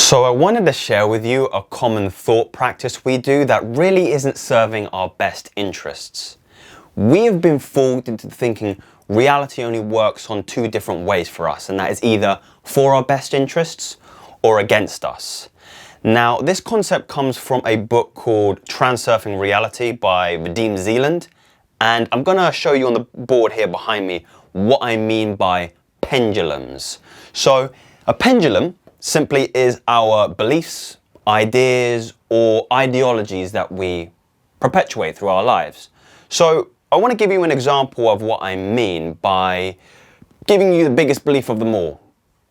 So I wanted to share with you a common thought practice we do that really isn't serving our best interests. We have been fooled into thinking reality only works on two different ways for us, and that is either for our best interests or against us. Now, this concept comes from a book called Transurfing Reality by Vadim Zealand, and I'm going to show you on the board here behind me what I mean by pendulums. So a pendulum simply is our beliefs, ideas, or ideologies that we perpetuate through our lives. So I want to give you an example of what I mean by giving you the biggest belief of them all,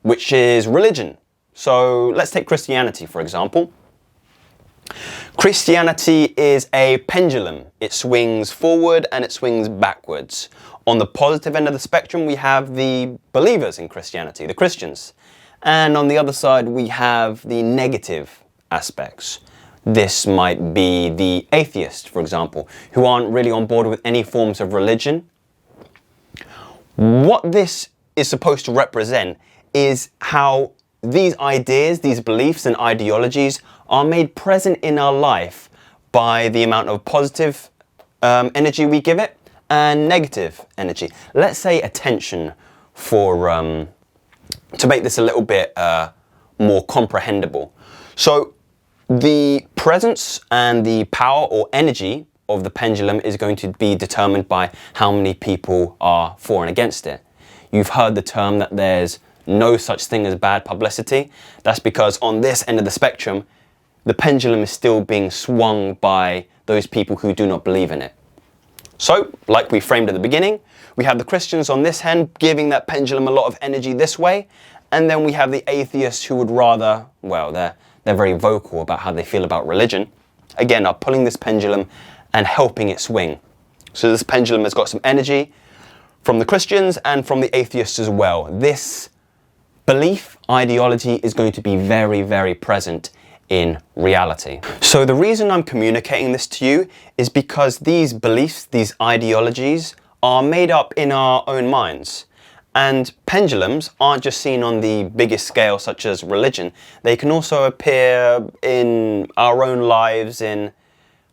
which is religion. So let's take Christianity, for example. Christianity is a pendulum. It swings forward and it swings backwards. On the positive end of the spectrum, we have the believers in Christianity, the Christians. And on the other side, we have the negative aspects. This might be the atheists, for example, who aren't really on board with any forms of religion. What this is supposed to represent is how these ideas, these beliefs and ideologies are made present in our life by the amount of positive energy we give it and negative energy. Let's say attention for to make this a little bit more comprehensible. So the presence and the power or energy of the pendulum is going to be determined by how many people are for and against it. You've heard the term that there's no such thing as bad publicity. That's because on this end of the spectrum, the pendulum is still being swung by those people who do not believe in it. So, like we framed at the beginning, we have the Christians on this end giving that pendulum a lot of energy this way, and then we have the atheists who would rather, well, they're very vocal about how they feel about religion, again, are pulling this pendulum and helping it swing. So this pendulum has got some energy from the Christians and from the atheists as well. This belief, ideology is going to be very, very present in reality. So the reason I'm communicating this to you is because these beliefs, these ideologies are made up in our own minds. And pendulums aren't just seen on the biggest scale such as religion. They can also appear in our own lives in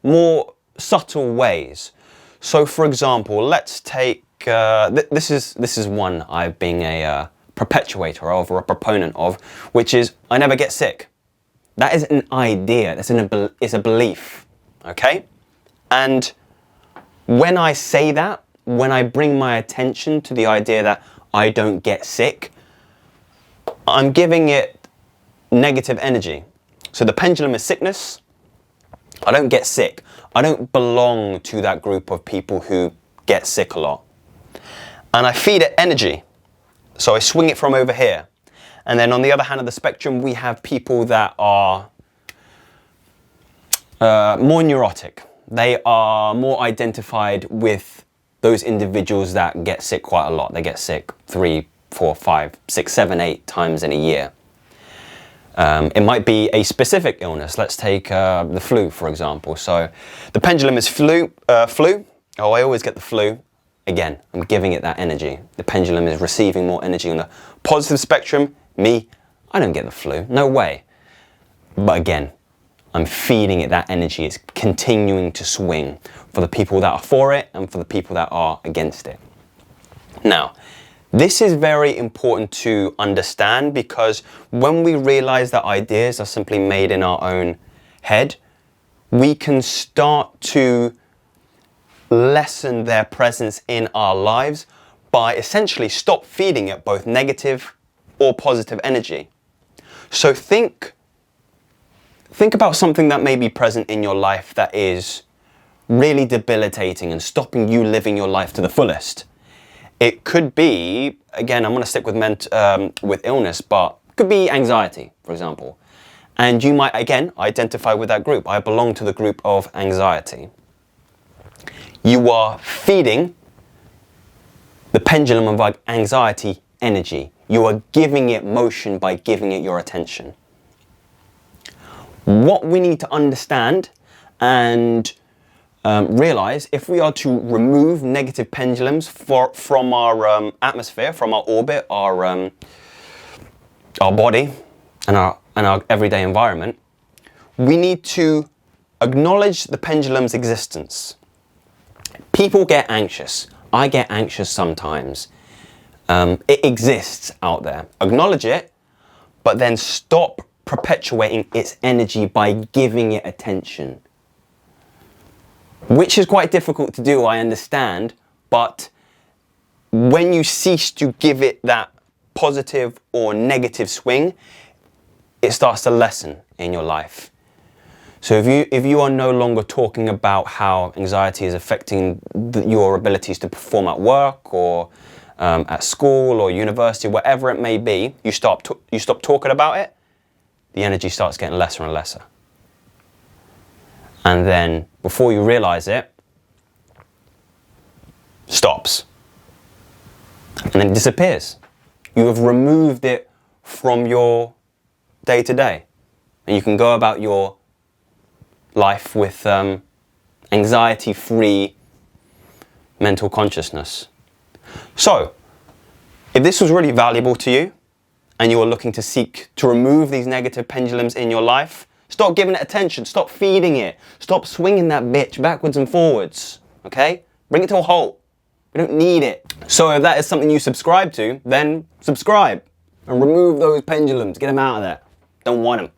more subtle ways. So for example, let's take, this is one I've been a perpetuator of or a proponent of, which is I never get sick. That is an idea, it's a belief, okay? And when I say that, when I bring my attention to the idea that I don't get sick, I'm giving it negative energy. So the pendulum is sickness. I don't get sick. I don't belong to that group of people who get sick a lot. And I feed it energy. So I swing it from over here. And then on the other hand of the spectrum, we have people that are more neurotic. They are more identified with those individuals that get sick quite a lot. They get sick 3, 4, 5, 6, 7, 8 times in a year. It might be a specific illness. Let's take the flu, for example. So the pendulum is flu. Oh, I always get the flu. Again, I'm giving it that energy. The pendulum is receiving more energy on the positive spectrum. Me, I don't get the flu. No way. But again, I'm feeding it that energy. It's continuing to swing for the people that are for it and for the people that are against it. Now, this is very important to understand because when we realize that ideas are simply made in our own head, we can start to lessen their presence in our lives by essentially stop feeding it both negative or positive energy. So think about something that may be present in your life that is really debilitating and stopping you living your life to the fullest. It could be, again, I'm going to stick with illness, but it could be anxiety, for example. And you might, again, identify with that group. I belong to the group of anxiety. You are feeding the pendulum of anxiety energy. You are giving it motion by giving it your attention. What we need to understand and realize, if we are to remove negative pendulums from our atmosphere, from our orbit, our body, and our and our everyday environment, we need to acknowledge the pendulum's existence. People get anxious. I get anxious sometimes. It exists out there. Acknowledge it, but then stop perpetuating its energy by giving it attention. Which is quite difficult to do, I understand, but when you cease to give it that positive or negative swing, it starts to lessen in your life. So if you are no longer talking about how anxiety is affecting your abilities to perform at work or at school or university, whatever it may be, you stop talking about it, the energy starts getting lesser and lesser. And then before you realize it, stops. And then it disappears. You have removed it from your day to day. And you can go about your life with anxiety-free mental consciousness. So, if this was really valuable to you, and you are looking to seek to remove these negative pendulums in your life, stop giving it attention, stop feeding it, stop swinging that bitch backwards and forwards, okay? Bring it to a halt. We don't need it. So if that is something you subscribe to, then subscribe and remove those pendulums, get them out of there. Don't want them.